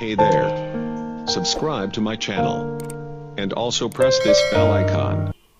Hey there. Subscribe to my channel. And also press this bell icon.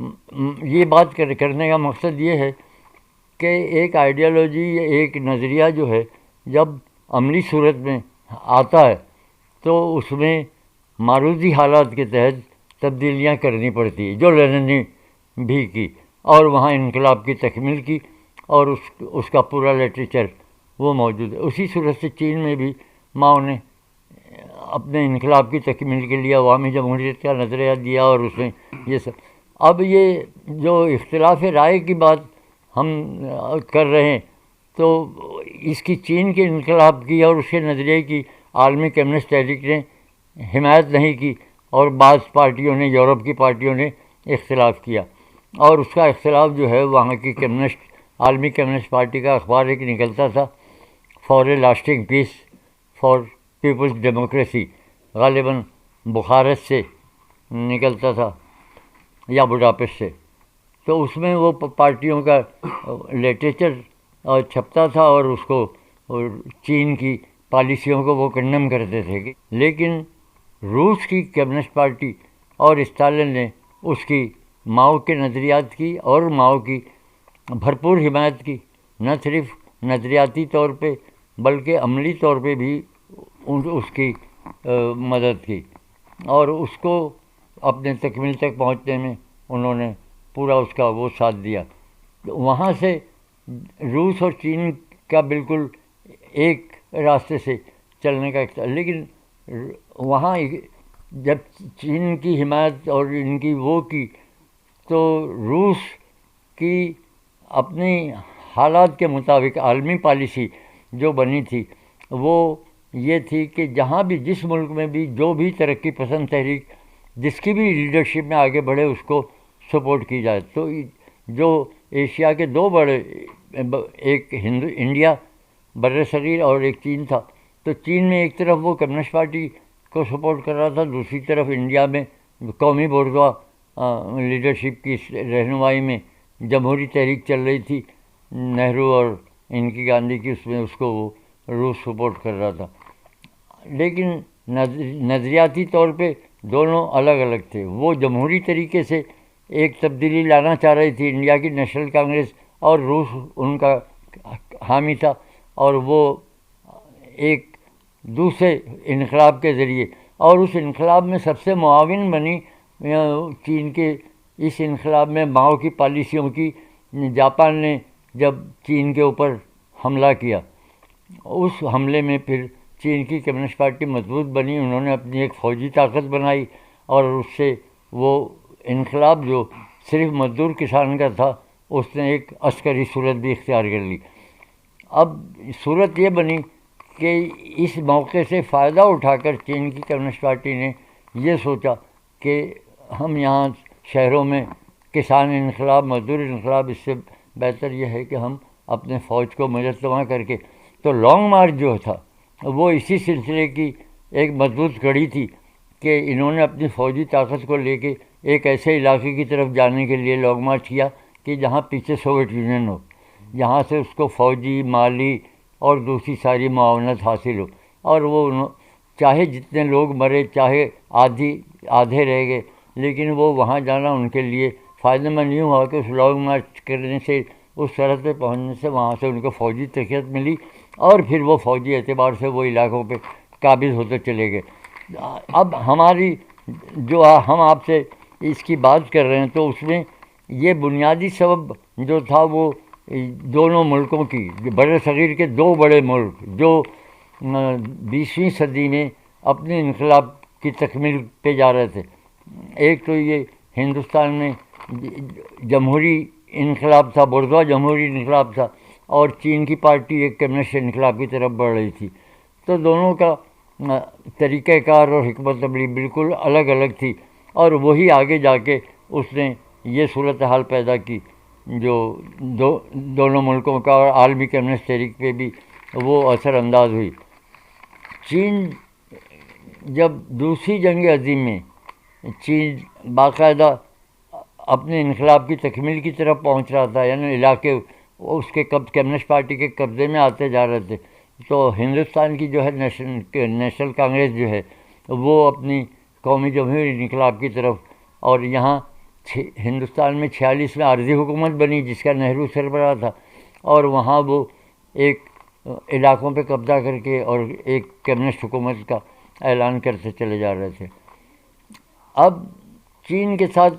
یہ بات کرنے کا مقصد یہ ہے کہ ایک آئیڈیالوجی، ایک نظریہ جو ہے جب عملی صورت میں آتا ہے تو اس میں معروضی حالات کے تحت تبدیلیاں کرنی پڑتی ہیں، جو لینن نے بھی کی، اور وہاں انقلاب کی تکمیل کی، اور اس کا پورا لٹریچر وہ موجود ہے۔ اسی صورت سے چین میں بھی ماؤ نے اپنے انقلاب کی تکمیل کے لیے عوامی جمہوریت کا نظریہ دیا، اور اس میں یہ سب۔ اب یہ جو اختلاف رائے کی بات ہم کر رہے ہیں، تو اس کی چین کے انقلاب کی اور اس کے نظریے کی عالمی کمیونسٹ تحریک نے حمایت نہیں کی، اور بعض پارٹیوں نے، یورپ کی پارٹیوں نے اختلاف کیا، اور اس کا اختلاف جو ہے وہاں کی عالمی کمیونسٹ پارٹی کا اخبار ایک نکلتا تھا، for a lasting peace for peoples democracy, غالباً بخارسٹ سے نکلتا تھا یا بڈاپسٹ سے۔ تو اس میں وہ پارٹیوں کا لٹریچر چھپتا تھا، اور اس کو چین کی پالیسیوں کو وہ کنڈم کرتے تھے۔ لیکن روس کی کمیونسٹ پارٹی اور اسٹالن نے اس کی ماؤ کے نظریات کی اور ماؤ کی بھرپور حمایت کی، نہ صرف نظریاتی طور پہ بلکہ عملی طور پہ بھی اس کی مدد کی، اور اس کو اپنے تکمیل تک پہنچنے میں انہوں نے پورا اس کا وہ ساتھ دیا۔ وہاں سے روس اور چین کا بالکل ایک راستے سے چلنے کا لیکن وہاں جب چین کی حمایت اور ان کی وہ کی، تو روس کی اپنی حالات کے مطابق عالمی پالیسی جو بنی تھی وہ یہ تھی کہ جہاں بھی، جس ملک میں بھی جو بھی ترقی پسند تحریک جس کی بھی لیڈرشپ میں آگے بڑھے اس کو سپورٹ کی جائے۔ تو جو ایشیا کے دو بڑے، ایک انڈیا بر صغیر اور ایک چین تھا، تو چین میں ایک طرف وہ کمیونسٹ پارٹی کو سپورٹ کر رہا تھا، دوسری طرف انڈیا میں قومی بورژوا لیڈرشپ کی رہنمائی میں جمہوری تحریک چل رہی تھی، نہرو اور ان کی گاندھی کی، اس میں اس کو وہ روس سپورٹ کر رہا تھا۔ لیکن نظریاتی طور پہ دونوں الگ الگ تھے۔ وہ جمہوری طریقے سے ایک تبدیلی لانا چاہ رہی تھی، انڈیا کی نیشنل کانگریس، اور روس ان کا حامی تھا، اور وہ ایک دوسرے انقلاب کے ذریعے، اور اس انقلاب میں سب سے معاون بنی چین کے اس انقلاب میں ماؤ کی پالیسیوں کی۔ جاپان نے جب چین کے اوپر حملہ کیا، اس حملے میں پھر چین کی کمیونسٹ پارٹی مضبوط بنی، انہوں نے اپنی ایک فوجی طاقت بنائی، اور اس سے وہ انقلاب جو صرف مزدور کسان کا تھا اس نے ایک عسکری صورت بھی اختیار کر لی۔ اب صورت یہ بنی کہ اس موقع سے فائدہ اٹھا کر چین کی کمیونسٹ پارٹی نے یہ سوچا کہ ہم یہاں شہروں میں کسان انقلاب، مزدور انقلاب، اس سے بہتر یہ ہے کہ ہم اپنے فوج کو مجسمہ کر کے، تو لانگ مارچ جو تھا وہ اسی سلسلے کی ایک مضبوط کڑی تھی کہ انہوں نے اپنی فوجی طاقت کو لے کے ایک ایسے علاقے کی طرف جانے کے لیے لانگ مارچ کیا کہ جہاں پیچھے سوویت یونین ہو، یہاں سے اس کو فوجی، مالی اور دوسری ساری معاونت حاصل ہو، اور وہ چاہے جتنے لوگ مرے، چاہے آدھے رہ گئے، لیکن وہ وہاں جانا ان کے لیے فائدہ مند نہیں ہوا کہ اس لانگ مارچ کرنے سے، اس سرحد پہ پہنچنے سے وہاں سے ان کو فوجی تربیت ملی، اور پھر وہ فوجی اعتبار سے وہ علاقوں پہ قابض ہوتے چلے گئے۔ اب ہماری جو ہم آپ سے اس کی بات کر رہے ہیں، تو اس میں یہ بنیادی سبب جو تھا وہ دونوں ملکوں کی، بر صغیر کے دو بڑے ملک جو 20ویں صدی میں اپنے انقلاب کی تکمیل پہ جا رہے تھے، ایک تو یہ ہندوستان میں جمہوری انقلاب تھا، بورژوا جمہوری انقلاب تھا، اور چین کی پارٹی ایک کمیونسٹ انقلاب کی طرف بڑھ رہی تھی۔ تو دونوں کا طریقہ کار اور حکمت عملی بالکل الگ الگ تھی، اور وہی آگے جا کے اس نے یہ صورتحال پیدا کی جو دونوں ملکوں کا اور عالمی کمیونسٹ تحریک پہ بھی وہ اثر انداز ہوئی۔ چین جب دوسری جنگ عظیم میں چین باقاعدہ اپنے انقلاب کی تکمیل کی طرف پہنچ رہا تھا، یعنی علاقے اس کے کمیونسٹ پارٹی کے قبضے میں آتے جا رہے تھے، تو ہندوستان کی جو ہے نیشنل کانگریس جو ہے وہ اپنی قومی جمہوری انقلاب کی طرف، اور یہاں ہندوستان میں 46 میں عارضی حکومت بنی جس کا نہرو سربراہ تھا، اور وہاں وہ ایک علاقوں پہ قبضہ کر کے اور ایک کمیونسٹ حکومت کا اعلان کرتے چلے جا رہے تھے۔ اب چین کے ساتھ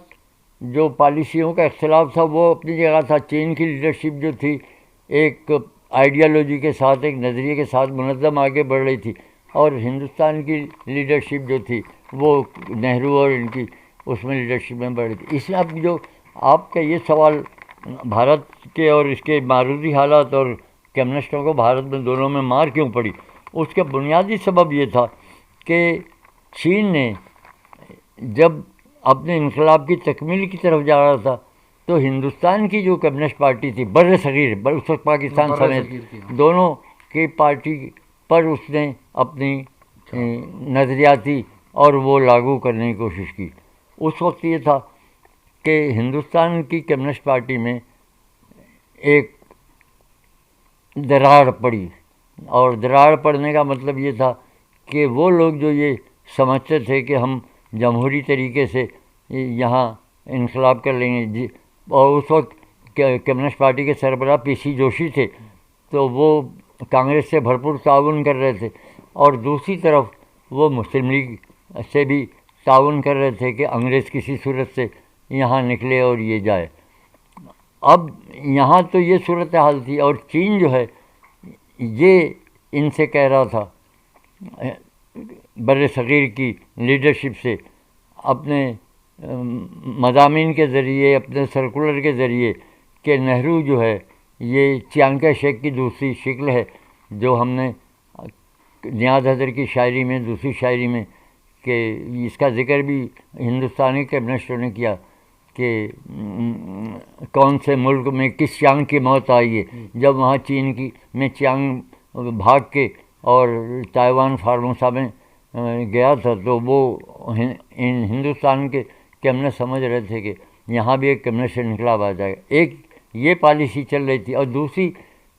جو پالیسیوں کا اختلاف تھا وہ اپنی جگہ تھا۔ چین کی لیڈرشپ جو تھی ایک آئیڈیالوجی کے ساتھ، ایک نظریے کے ساتھ منظم آگے بڑھ رہی تھی، اور ہندوستان کی لیڈرشپ جو تھی وہ نہرو اور ان کی اس میں لیڈرشپ میں بڑھ رہی تھی۔ اس میں اب جو آپ کا یہ سوال بھارت کے اور اس کے معروضی حالات اور کمیونسٹوں کو بھارت میں دونوں میں مار کیوں پڑی، اس کا بنیادی سبب یہ تھا کہ چین نے جب اپنے انقلاب کی تکمیل کی طرف جا رہا تھا تو ہندوستان کی جو کمیونسٹ پارٹی تھی بر صغیر، اس وقت پاکستان سمیت دونوں کی پارٹی پر اس نے اپنی نظریاتی اور وہ لاگو کرنے کی کوشش کی۔ اس وقت یہ تھا کہ ہندوستان کی کمیونسٹ پارٹی میں ایک دراڑ پڑی، اور دراڑ پڑنے کا مطلب یہ تھا کہ وہ لوگ جو یہ سمجھتے تھے کہ ہم جمہوری طریقے سے یہاں انقلاب کر لیں گے، اور اس وقت کمیونسٹ پارٹی کے سربراہ پی سی جوشی تھے، تو وہ کانگریس سے بھرپور تعاون کر رہے تھے، اور دوسری طرف وہ مسلم لیگ سے بھی تعاون کر رہے تھے کہ انگریز کسی صورت سے یہاں نکلے اور یہ جائے۔ اب یہاں تو یہ صورتحال تھی، اور چین جو ہے یہ ان سے کہہ رہا تھا بر صغیر کی لیڈرشپ سے اپنے مضامین کے ذریعے، اپنے سرکولر کے ذریعے، کہ نہرو جو ہے یہ چیانگ کائی شیک کی دوسری شکل ہے، جو ہم نے نیاز حیدر کی شاعری میں، دوسری شاعری میں، کہ اس کا ذکر بھی ہندوستانی کمیونسٹوں نے کیا کہ کون سے ملک میں کس چیانگ کی موت آئی ہے، جب وہاں چین کی میں چیانگ بھاگ کے اور تائیوان فارموسا میں گیا تھا، تو وہ ہندوستان کے کمیونسٹ سمجھ رہے تھے کہ یہاں بھی ایک کمیونسٹ انقلاب آ جائے گا۔ ایک یہ پالیسی چل رہی تھی، اور دوسری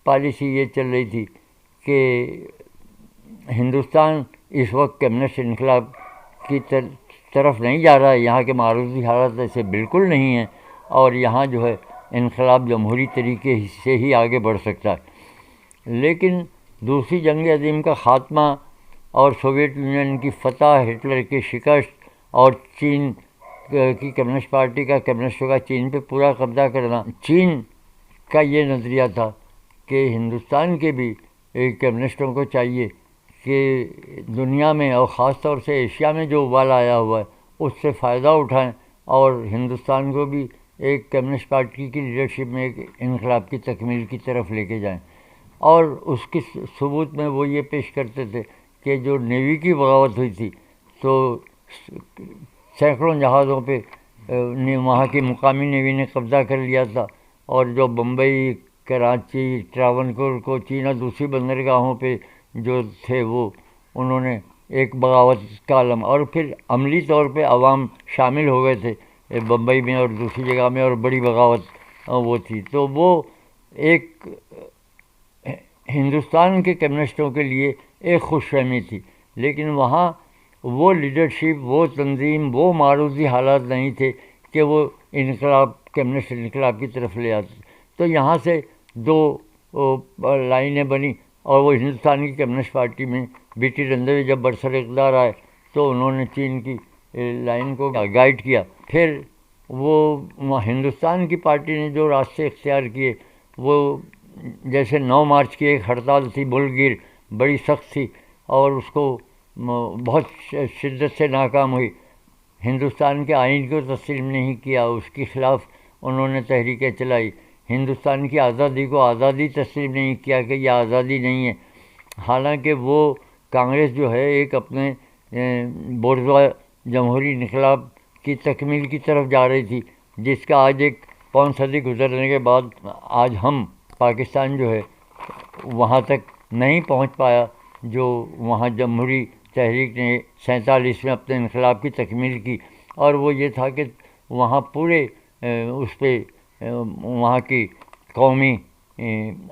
پالیسی یہ چل رہی تھی کہ ہندوستان اس وقت کمیونسٹ انقلاب کی طرف نہیں جا رہا ہے، یہاں کے معروضی حالات ایسے بالکل نہیں ہیں، اور یہاں جو ہے انقلاب جمہوری طریقے سے ہی آگے بڑھ سکتا ہے۔ لیکن دوسری جنگ عظیم کا خاتمہ اور سوویت یونین کی فتح، ہٹلر کی شکست، اور چین کی کمیونسٹ پارٹی کا، کمیونسٹوں کا چین پہ پورا قبضہ کرنا، چین کا یہ نظریہ تھا کہ ہندوستان کے بھی کمیونسٹوں کو چاہیے کہ دنیا میں اور خاص طور سے ایشیا میں جو ابال آیا ہوا ہے اس سے فائدہ اٹھائیں، اور ہندوستان کو بھی ایک کمیونسٹ پارٹی کی لیڈرشپ میں ایک انقلاب کی تکمیل کی طرف لے کے جائیں۔ اور اس کی ثبوت میں وہ یہ پیش کرتے تھے کہ جو نیوی کی بغاوت ہوئی تھی تو سینکڑوں جہازوں پہ وہاں کی مقامی نیوی نے قبضہ کر لیا تھا، اور جو بمبئی، کراچی، ٹراونکور، کوچین اور دوسری بندرگاہوں پہ جو تھے وہ انہوں نے ایک بغاوت کا علم، اور پھر عملی طور پہ عوام شامل ہو گئے تھے بمبئی میں اور دوسری جگہ میں، اور بڑی بغاوت وہ تھی۔ تو وہ ایک ہندوستان کے کمیونسٹوں کے لیے ایک خوش فہمی تھی، لیکن وہاں وہ لیڈرشپ، وہ تنظیم، وہ معروضی حالات نہیں تھے کہ وہ انقلاب، کمیونسٹ انقلاب کی طرف لے آتے۔ تو یہاں سے دو لائنیں بنی، اور وہ ہندوستان کی کمیونسٹ پارٹی میں بی ٹی رندوے جب برسر اقتدار آئے تو انہوں نے چین کی لائن کو گائیڈ کیا۔ پھر وہ ہندوستان کی پارٹی نے جو راستے اختیار کیے وہ جیسے 9 مارچ کی ایک ہڑتال تھی ملک گیر، بڑی سخت تھی، اور اس کو بہت شدت سے ناکام ہوئی۔ ہندوستان کے آئین کو تسلیم نہیں کیا، اس کے خلاف انہوں نے تحریکیں چلائی۔ ہندوستان کی آزادی کو آزادی تسلیم نہیں کیا کہ یہ آزادی نہیں ہے، حالانکہ وہ کانگریس جو ہے ایک اپنے بورژوا جمہوری انقلاب کی تکمیل کی طرف جا رہی تھی، جس کا آج ایک پون صدی گزرنے کے بعد آج ہم پاکستان جو ہے وہاں تک نہیں پہنچ پایا جو وہاں جمہوری تحریک نے 47 میں اپنے انقلاب کی تکمیل کی۔ اور وہ یہ تھا کہ وہاں پورے اس پہ وہاں کی قومی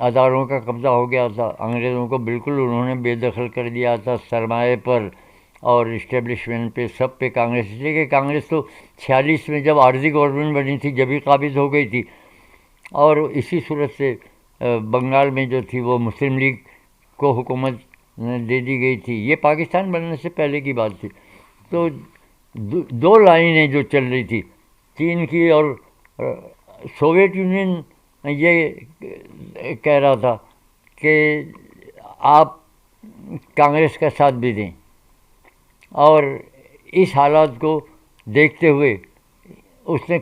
اداروں کا قبضہ ہو گیا تھا، انگریزوں کو بالکل انہوں نے بے دخل کر دیا تھا، سرمایہ پر اور اسٹیبلشمنٹ پہ سب پہ کانگریس، اس لیے کہ کانگریس تو 46 میں جب عارضی گورنمنٹ بنی تھی جبھی قابض ہو گئی تھی، اور اسی صورت سے بنگال میں جو تھی وہ مسلم لیگ کو حکومت دے دی گئی تھی. یہ پاکستان بننے سے پہلے کی بات تھی. تو دو لائنیں جو چل رہی تھی چین کی، اور سوویت یونین یہ کہہ رہا تھا کہ آپ کانگریس کا ساتھ بھی دیں، اور اس حالات کو دیکھتے ہوئے اس نے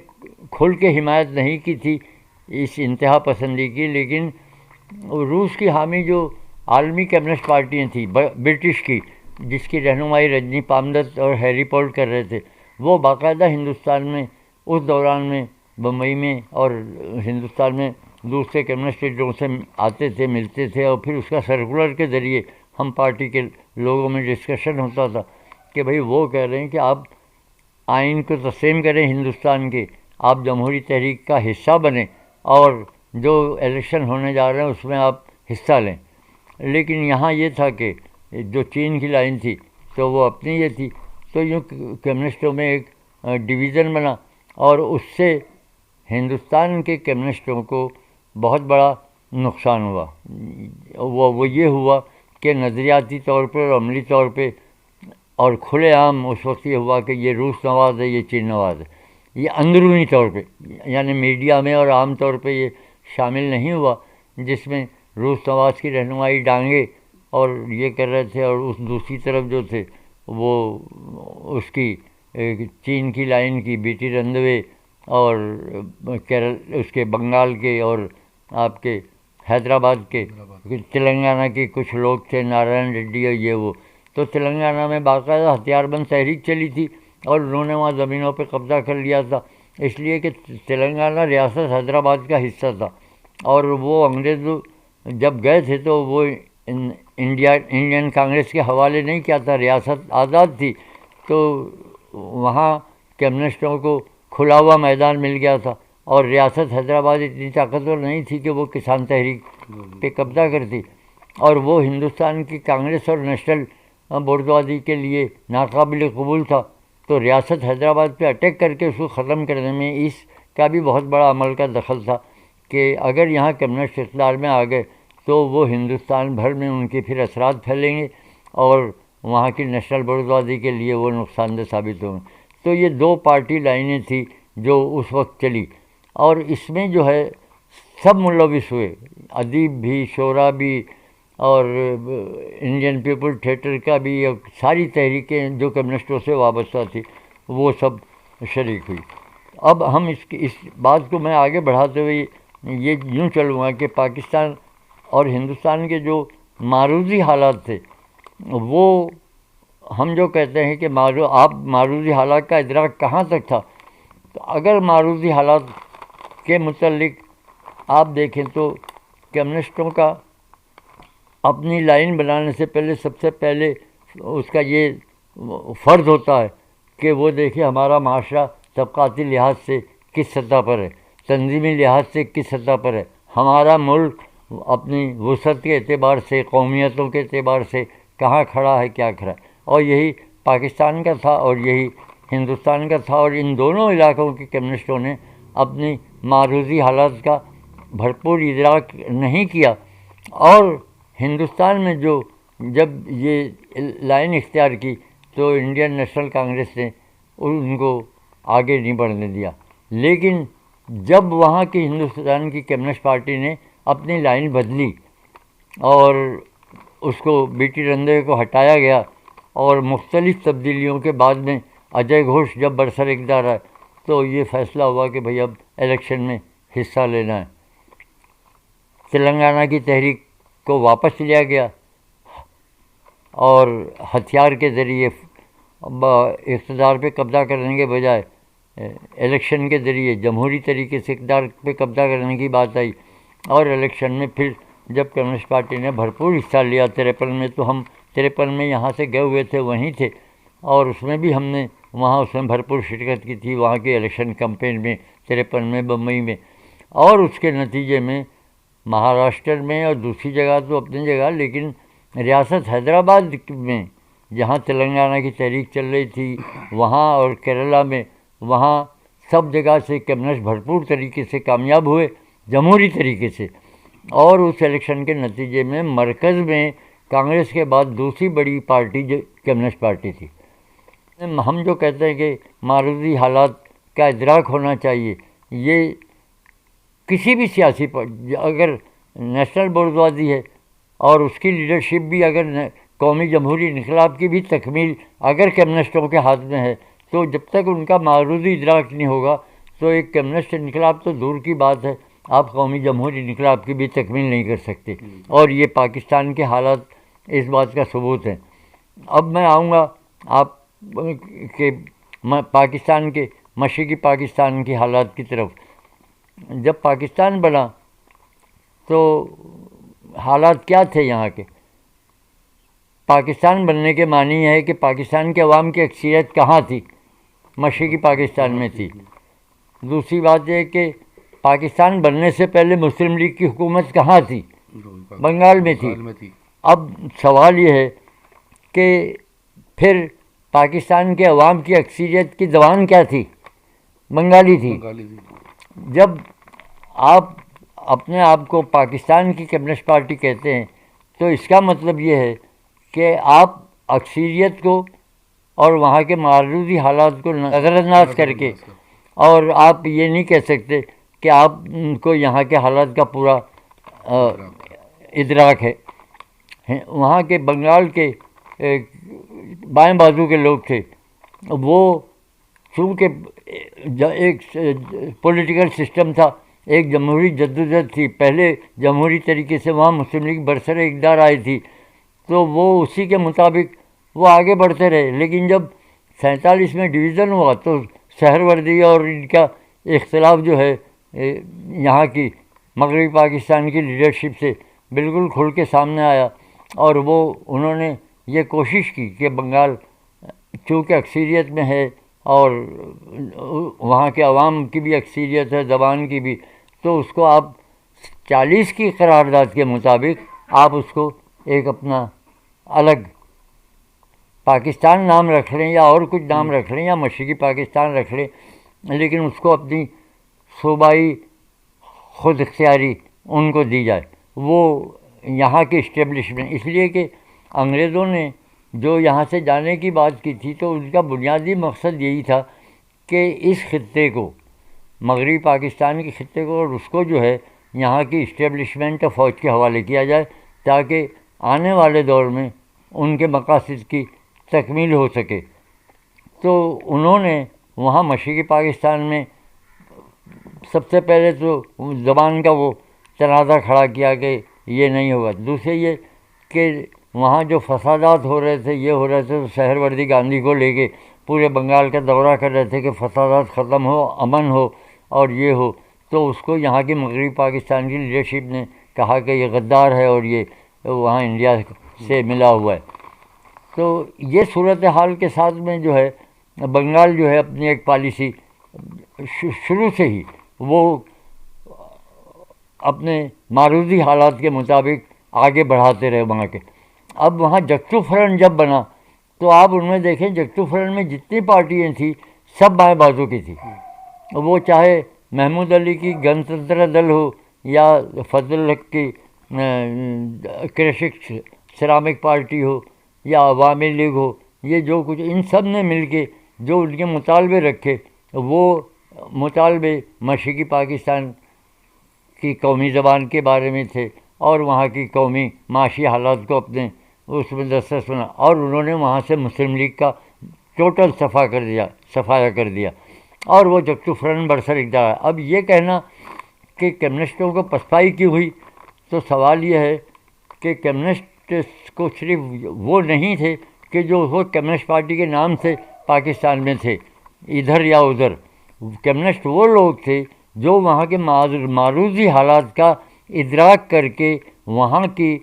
کھل کے حمایت نہیں کی تھی اس انتہا پسندی کی. لیکن روس کی حامی جو عالمی کمیونسٹ پارٹیاں تھیں برٹش کی، جس کی رہنمائی رجنی پامدت اور ہیری پول کر رہے تھے، وہ باقاعدہ ہندوستان میں اس دوران میں بمبئی میں اور ہندوستان میں دوسرے کمیونسٹ لیڈروں سے آتے تھے، ملتے تھے، اور پھر اس کا سرکولر کے ذریعے ہم پارٹی کے لوگوں میں ڈسکشن ہوتا تھا کہ بھئی وہ کہہ رہے ہیں کہ آپ آئین کو تسلیم کریں ہندوستان کے، آپ جمہوری تحریک کا حصہ بنیں، اور جو الیکشن ہونے جا رہے ہیں اس میں آپ حصہ لیں. لیکن یہاں یہ تھا کہ جو چین کی لائن تھی تو وہ اپنی یہ تھی. تو یوں کمیونسٹوں میں ایک ڈویژن بنا، اور اس سے ہندوستان کے کمیونسٹوں کو بہت بڑا نقصان ہوا. وہ یہ ہوا کہ نظریاتی طور پر اور عملی طور پہ اور کھلے عام اس وقت یہ ہوا کہ یہ روس نواز ہے، یہ چین نواز ہے. یہ اندرونی طور پہ، یعنی میڈیا میں اور عام طور پہ یہ شامل نہیں ہوا، جس میں روس نواز کی رہنمائی ڈانگے اور یہ کر رہے تھے، اور اس دوسری طرف جو تھے وہ اس کی چین کی لائن کی بی ٹی رندوے، اور اس کے بنگال کے اور آپ کے حیدرآباد کے تلنگانہ کے کچھ لوگ تھے، نارائن ریڈی اور یہ وہ. تو تلنگانہ میں باقاعدہ ہتھیار بند تحریک چلی تھی، اور انہوں نے وہاں زمینوں پہ قبضہ کر لیا تھا، اس لیے کہ تلنگانہ ریاست حیدرآباد کا حصہ تھا. اور وہ انگریز جب گئے تھے تو وہ انڈین کانگریس کے حوالے نہیں کیا تھا، ریاست آزاد تھی. تو وہاں کمیونسٹوں کو کھلا ہوا میدان مل گیا تھا، اور ریاست حیدرآباد اتنی طاقتور نہیں تھی کہ وہ کسان تحریک پہ قبضہ کرتی، اور وہ ہندوستان کی کانگریس اور نیشنل بورژوازی کے لیے ناقابل قبول تھا. تو ریاست حیدرآباد پہ اٹیک کر کے اس کو ختم کرنے میں اس کا بھی بہت بڑا عمل کا دخل تھا کہ اگر یہاں کمیونسٹ اقتدار میں آ گئے تو وہ ہندوستان بھر میں ان کے پھر اثرات پھیلیں گے، اور وہاں کی نیشنل بورژوازی کے لیے وہ نقصان دہ ثابت ہوں گے. تو یہ دو پارٹی لائنیں تھیں جو اس وقت چلی، اور اس میں جو ہے سب ملوث ہوئے، ادیب بھی، شعرا بھی، اور انڈین پیپل تھیٹر کا بھی، اور ساری تحریکیں جو کمیونسٹوں سے وابستہ تھی وہ سب شریک ہوئی. اب ہم اس بات کو میں آگے بڑھاتے ہوئے یہ یوں چلوں گا کہ پاکستان اور ہندوستان کے جو معروضی حالات تھے، وہ ہم جو کہتے ہیں کہ آپ معروضی حالات کا ادراک کہاں تک تھا. تو اگر معروضی حالات کے متعلق آپ دیکھیں تو کمیونسٹوں کا اپنی لائن بنانے سے پہلے سب سے پہلے اس کا یہ فرض ہوتا ہے کہ وہ دیکھے ہمارا معاشرہ طبقاتی لحاظ سے کس سطح پر ہے، تنظیمی لحاظ سے کس سطح پر ہے، ہمارا ملک اپنی وسعت کے اعتبار سے، قومیتوں کے اعتبار سے کہاں کھڑا ہے، کیا کھڑا ہے. اور یہی پاکستان کا تھا اور یہی ہندوستان کا تھا، اور ان دونوں علاقوں کے کمیونسٹوں نے اپنی معروضی حالات کا بھرپور ادراک نہیں کیا. اور ہندوستان میں جب یہ لائن اختیار کی تو انڈین نیشنل کانگریس نے ان کو آگے نہیں بڑھنے دیا. لیکن جب وہاں کی ہندوستان کی کمیونسٹ پارٹی نے اپنی لائن بدلی اور اس کو بی ٹی رندوے کو ہٹایا گیا، اور مختلف تبدیلیوں کے بعد میں اجے گھوش جب برسر اقتدار آئے تو یہ فیصلہ ہوا کہ بھئی اب الیکشن میں حصہ لینا ہے. تلنگانہ کی تحریک کو واپس لیا گیا، اور ہتھیار کے ذریعے اقتدار پہ قبضہ کرنے کے بجائے الیکشن کے ذریعے جمہوری طریقے سے اقتدار پہ قبضہ کرنے کی بات آئی. اور الیکشن میں پھر جب کمیونسٹ پارٹی نے بھرپور حصہ لیا 53 میں، تو ہم 53 میں یہاں سے گئے ہوئے تھے، وہیں تھے، اور اس میں بھی ہم نے وہاں اس میں بھرپور شرکت کی تھی، وہاں کے الیکشن کمپین میں 53 میں بمبئی میں. اور اس کے نتیجے میں مہاراشٹر میں اور دوسری جگہ تو اپنی جگہ، لیکن ریاست حیدرآباد میں جہاں تلنگانہ کی تحریک چل رہی تھی وہاں اور کیرلا میں، وہاں سب جگہ سے کمیونسٹ بھرپور طریقے سے کامیاب ہوئے جمہوری طریقے سے، اور اس الیکشن کے نتیجے میں مرکز میں کانگریس کے بعد دوسری بڑی پارٹی جو کمیونسٹ پارٹی تھی۔ ہم جو کہتے ہیں کہ معروضی حالات کا ادراک ہونا چاہیے، یہ کسی بھی سیاسی اگر نیشنل بورژوازی ہے اور اس کی لیڈرشپ بھی اگر قومی جمہوری انقلاب کی بھی تکمیل اگر کمیونسٹوں کے ہاتھ میں ہے، تو جب تک ان کا معروضی ادراک نہیں ہوگا تو ایک کمیونسٹ انقلاب تو دور کی بات ہے، آپ قومی جمہوری انقلاب کی بھی تکمیل نہیں کر سکتے، اور یہ پاکستان کے حالات اس بات کا ثبوت ہیں۔ اب میں آؤں گا آپ کے پاکستان کے مشرقی پاکستان کی حالات کی طرف۔ جب پاکستان بنا تو حالات کیا تھے یہاں کے؟ پاکستان بننے کے معنی ہے کہ پاکستان کے عوام کی اکثریت کہاں تھی؟ مشرقی پاکستان میں تھی۔ دوسری بات یہ کہ پاکستان بننے سے پہلے مسلم لیگ کی حکومت کہاں تھی؟ بنگال میں تھی۔ اب سوال یہ ہے کہ پھر پاکستان کے عوام کی اکثریت کی زبان کیا تھی؟ بنگالی تھی۔ جب آپ اپنے آپ کو پاکستان کی کمیونسٹ پارٹی کہتے ہیں تو اس کا مطلب یہ ہے کہ آپ اکثریت کو اور وہاں کے معروضی حالات کو نظر انداز کر کے، اور آپ یہ نہیں کہہ سکتے کہ آپ کو یہاں کے حالات کا پورا ادراک ہے۔ وہاں کے بنگال کے بائیں بازو کے لوگ تھے، وہ چونکہ ایک پولیٹیکل سسٹم تھا، ایک جمہوری جدوجہد تھی، پہلے جمہوری طریقے سے وہاں مسلم لیگ برسر اقتدار آئی تھی، تو وہ اسی کے مطابق وہ آگے بڑھتے رہے۔ لیکن جب 47 میں ڈویژن ہوا تو سہروردی اور ان کا اختلاف جو ہے یہاں کی مغربی پاکستان کی لیڈرشپ سے بالکل کھل کے سامنے آیا، اور وہ انہوں نے یہ کوشش کی کہ بنگال چونکہ اکثریت میں ہے اور وہاں کے عوام کی بھی اکثریت ہے، زبان کی بھی، تو اس کو آپ 40 کی قرارداد کے مطابق آپ اس کو ایک اپنا الگ پاکستان نام رکھ لیں یا اور کچھ نام رکھ لیں یا مشرقی پاکستان رکھ لیں، لیکن اس کو اپنی صوبائی خود اختیاری ان کو دی جائے، وہ یہاں کے اسٹیبلشمنٹ۔ اس لیے کہ انگریزوں نے جو یہاں سے جانے کی بات کی تھی تو ان کا بنیادی مقصد یہی تھا کہ اس خطے کو، مغربی پاکستان کے خطے کو، اور اس کو جو ہے یہاں کی اسٹیبلشمنٹ فوج کے حوالے کیا جائے تاکہ آنے والے دور میں ان کے مقاصد کی تکمیل ہو سکے۔ تو انہوں نے وہاں مشرقی پاکستان میں سب سے پہلے تو زبان کا وہ تنازع کھڑا کیا کہ یہ نہیں ہوگا۔ دوسرے یہ کہ وہاں جو فسادات ہو رہے تھے، یہ ہو رہے تھے، تو سہروردی گاندھی کو لے کے پورے بنگال کا دورہ کر رہے تھے کہ فسادات ختم ہو، امن ہو اور یہ ہو، تو اس کو یہاں کی مغربی پاکستان کی لیڈرشپ نے کہا کہ یہ غدار ہے اور یہ وہاں انڈیا سے ملا ہوا ہے۔ تو یہ صورتحال کے ساتھ میں جو ہے بنگال جو ہے اپنی ایک پالیسی شروع سے ہی وہ اپنے معروضی حالات کے مطابق آگے بڑھاتے رہے وہاں کے۔ اب وہاں جگتو فرنٹ جب بنا تو آپ ان میں دیکھیں جگتو فرنٹ میں جتنی پارٹیاں تھیں سب بائیں بازو کی تھی، وہ چاہے محمود علی کی گنتنتر دل ہو یا فضل الحق کی کرشک سرامک پارٹی ہو یا عوامی لیگ ہو، یہ جو کچھ ان سب نے مل کے جو ان کے مطالبے رکھے، وہ مطالبے مشرقی پاکستان کی قومی زبان کے بارے میں تھے اور وہاں کی قومی معاشی حالات کو اپنے اس میں دسترس بنا، اور انہوں نے وہاں سے مسلم لیگ کا ٹوٹل صفایا کر دیا، اور وہ جگتو فرنٹ برسر اقتدار ہے۔ اب یہ کہنا کہ کمیونسٹوں کو پسپائی کی ہوئی، تو سوال یہ ہے کہ کمیونسٹ کو صرف وہ نہیں تھے کہ جو وہ کمیونسٹ پارٹی کے نام سے پاکستان میں تھے ادھر یا ادھر، کمیونسٹ وہ لوگ تھے جو وہاں کے معروضی حالات کا ادراک کر کے وہاں کی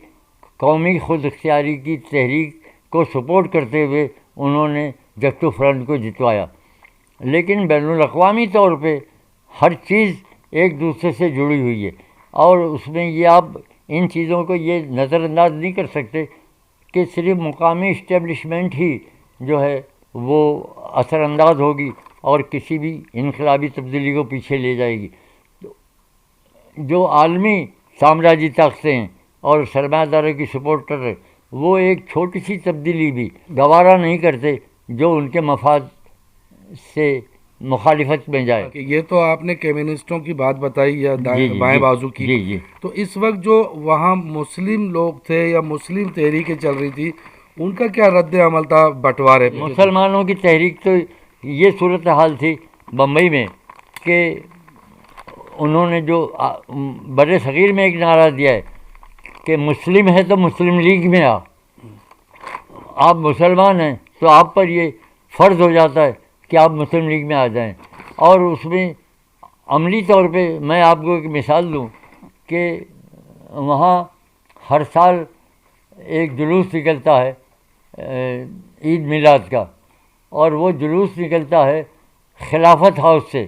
قومی خود اختیاری کی تحریک کو سپورٹ کرتے ہوئے انہوں نے جگتو فرنٹ کو جتوایا۔ لیکن بین الاقوامی طور پہ ہر چیز ایک دوسرے سے جڑی ہوئی ہے، اور اس میں یہ آپ ان چیزوں کو یہ نظر انداز نہیں کر سکتے کہ صرف مقامی اسٹیبلشمنٹ ہی جو ہے وہ اثر انداز ہوگی اور کسی بھی انقلابی تبدیلی کو پیچھے لے جائے گی. جو عالمی سامراجی طاقتیں ہیں اور سرمایہ داروں کی سپورٹر ہے، وہ ایک چھوٹی سی تبدیلی بھی گوارا نہیں کرتے جو ان کے مفاد سے مخالفت میں جائے. یہ تو آپ نے کمیونسٹوں کی بات بتائی یا بائیں بازو کی. جی تو اس وقت جو وہاں مسلم لوگ تھے یا مسلم تحریکیں چل رہی تھی، ان کا کیا رد عمل تھا بٹوارے پہ؟ مسلمانوں کی تحریک تو یہ صورتحال تھی بمبئی میں کہ انہوں نے جو بر صغیر میں ایک نعرہ دیا ہے کہ مسلم ہے تو مسلم لیگ میں آپ مسلمان ہیں تو آپ پر یہ فرض ہو جاتا ہے کہ آپ مسلم لیگ میں آ جائیں. اور اس میں عملی طور پہ میں آپ کو ایک مثال دوں کہ وہاں ہر سال ایک جلوس نکلتا ہے عید میلاد کا، اور وہ جلوس نکلتا ہے خلافت ہاؤس سے،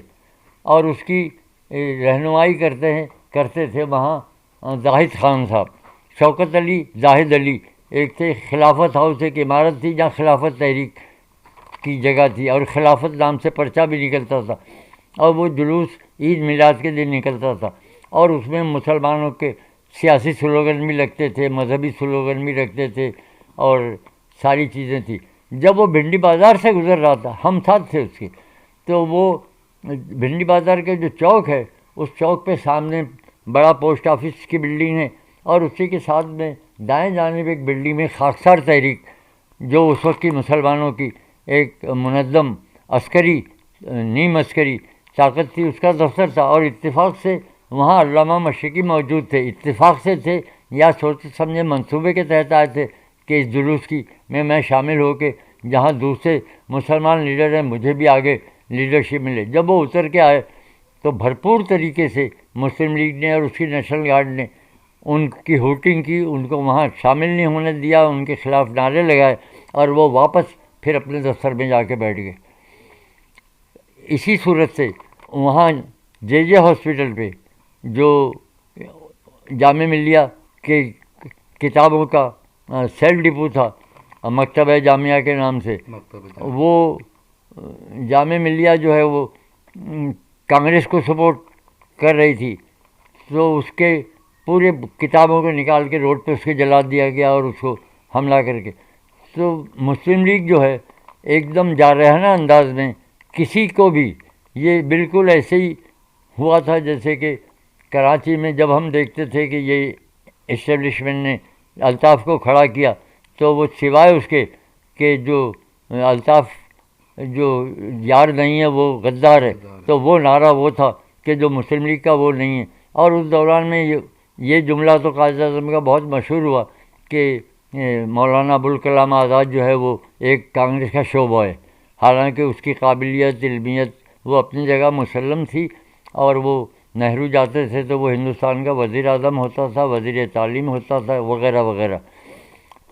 اور اس کی رہنمائی کرتے تھے وہاں زاہد خان صاحب، شوکت علی زاہد علی ایک تھے. خلافت ہاؤس ایک عمارت تھی جہاں خلافت تحریک کی جگہ تھی، اور خلافت نام سے پرچہ بھی نکلتا تھا، اور وہ جلوس عید میلاد کے دن نکلتا تھا، اور اس میں مسلمانوں کے سیاسی سلوگن بھی لگتے تھے، مذہبی سلوگن بھی رکھتے تھے، اور ساری چیزیں تھیں. جب وہ بھنڈی بازار سے گزر رہا تھا، ہم ساتھ تھے اس کے، تو وہ بھنڈی بازار کے جو چوک ہے اس چوک پہ سامنے بڑا پوسٹ آفس کی بلڈنگ ہے، اور اسی کے ساتھ میں دائیں جانب ایک بلڈنگ میں خاکسار تحریک جو اس وقت کی مسلمانوں کی ایک منظم عسکری نیم عسکری طاقت تھی، اس کا دفتر تھا. اور اتفاق سے وہاں علامہ مشرقی موجود تھے، اتفاق سے تھے یا سوچے سمجھے منصوبے کے تحت آئے تھے کہ اس جلوس کی میں شامل ہو کے جہاں دوسرے مسلمان لیڈر ہیں مجھے بھی آگے لیڈرشپ ملے. جب وہ اتر کے آئے تو بھرپور طریقے سے مسلم لیگ نے اور اس کی نیشنل گارڈ نے ان کی ہوٹنگ کی، ان کو وہاں شامل نہیں ہونے دیا، ان کے خلاف نعرے لگائے، اور وہ واپس پھر اپنے دفتر میں جا کے بیٹھ گئے. اسی صورت سے وہاں جے ہاسپٹل پہ جو جامعہ ملیہ کے کتابوں کا سیل ڈپو تھا مکتبہ جامعہ کے نام سے، وہ جامعہ ملیہ جو ہے وہ کانگریس کو سپورٹ کر رہی تھی، تو اس کے پورے کتابوں کو نکال کے روڈ پہ اس کے جلا دیا گیا اور اس کو حملہ کر کے. تو مسلم لیگ جو ہے ایک دم جارحانہ انداز میں کسی کو بھی، یہ بالکل ایسے ہی ہوا تھا جیسے کہ کراچی میں جب ہم دیکھتے تھے کہ یہ اسٹیبلشمنٹ نے الطاف کو کھڑا کیا، تو وہ سوائے اس کے کہ جو الطاف جو یار نہیں ہے وہ غدار ہے، تو وہ نعرہ وہ تھا کہ جو مسلم لیگ کا وہ نہیں ہے. اور اس دوران میں یہ جملہ تو قائد اعظم کا بہت مشہور ہوا کہ مولانا ابوالکلام آزاد جو ہے وہ ایک کانگریس کا شعبہ ہے، حالانکہ اس کی قابلیت علمیت وہ اپنی جگہ مسلم تھی، اور وہ نہرو جاتے تھے تو وہ ہندوستان کا وزیر اعظم ہوتا تھا، وزیر تعلیم ہوتا تھا، وغیرہ وغیرہ.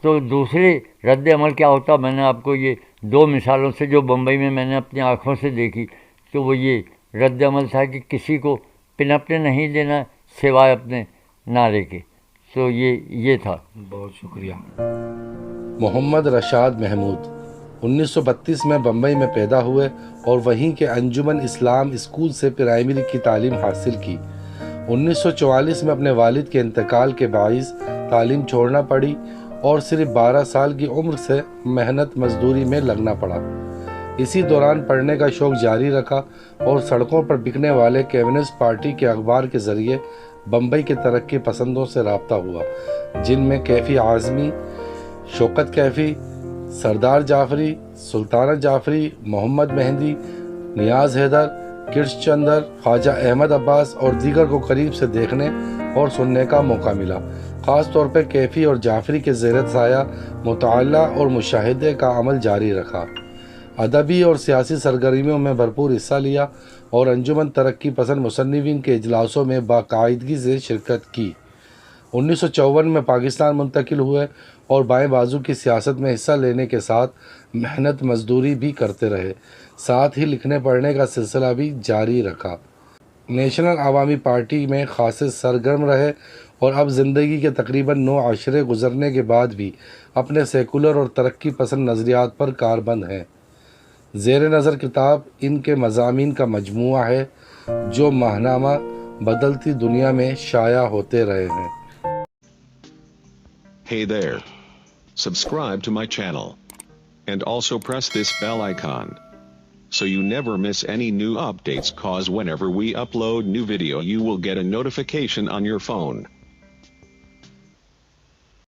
تو دوسرے رد عمل کیا ہوتا، میں نے آپ کو یہ دو مثالوں سے جو بمبئی میں میں نے اپنی آنکھوں سے دیکھی، تو وہ یہ رد عمل تھا کہ کسی کو پنپنے نہیں دینا سوائے اپنے نعرے کے. تو یہ تھا. بہت شکریہ. محمد رشاد محمود 1932 میں بمبئی میں پیدا ہوئے اور وہیں کے انجمن اسلام اسکول سے پرائمری کی تعلیم حاصل کی. 1944 میں اپنے والد کے انتقال کے باعث تعلیم چھوڑنا پڑی اور صرف 12 سال کی عمر سے محنت مزدوری میں لگنا پڑا. اسی دوران پڑھنے کا شوق جاری رکھا اور سڑکوں پر بکنے والے کمیونسٹ پارٹی کے اخبار کے ذریعے بمبئی کے ترقی پسندوں سے رابطہ ہوا، جن میں کیفی اعظمی، شوکت کیفی، سردار جعفری، سلطانہ جعفری، محمد مہندی، نیاز حیدر، کرش چندر، خواجہ احمد عباس اور دیگر کو قریب سے دیکھنے اور سننے کا موقع ملا. خاص طور پر کیفی اور جعفری کے زیر سایہ مطالعہ اور مشاہدے کا عمل جاری رکھا. ادبی اور سیاسی سرگرمیوں میں بھرپور حصہ لیا اور انجمن ترقی پسند مصنفین کے اجلاسوں میں باقاعدگی سے شرکت کی. 1954 میں پاکستان منتقل ہوئے اور بائیں بازو کی سیاست میں حصہ لینے کے ساتھ محنت مزدوری بھی کرتے رہے، ساتھ ہی لکھنے پڑھنے کا سلسلہ بھی جاری رکھا. نیشنل عوامی پارٹی میں خاصے سرگرم رہے اور اب زندگی کے تقریباً 9 عشرے گزرنے کے بعد بھی اپنے سیکولر اور ترقی پسند نظریات پر کاربند ہیں۔ زیر نظر کتاب ان کے مضامین کا مجموعہ ہے جو ماہنامہ بدلتی دنیا میں شائع ہوتے رہے ہیں۔ Hey there. Subscribe to my channel. And also press this bell icon. So you never miss any new updates, cause whenever we upload new video you will get a notification on your phone.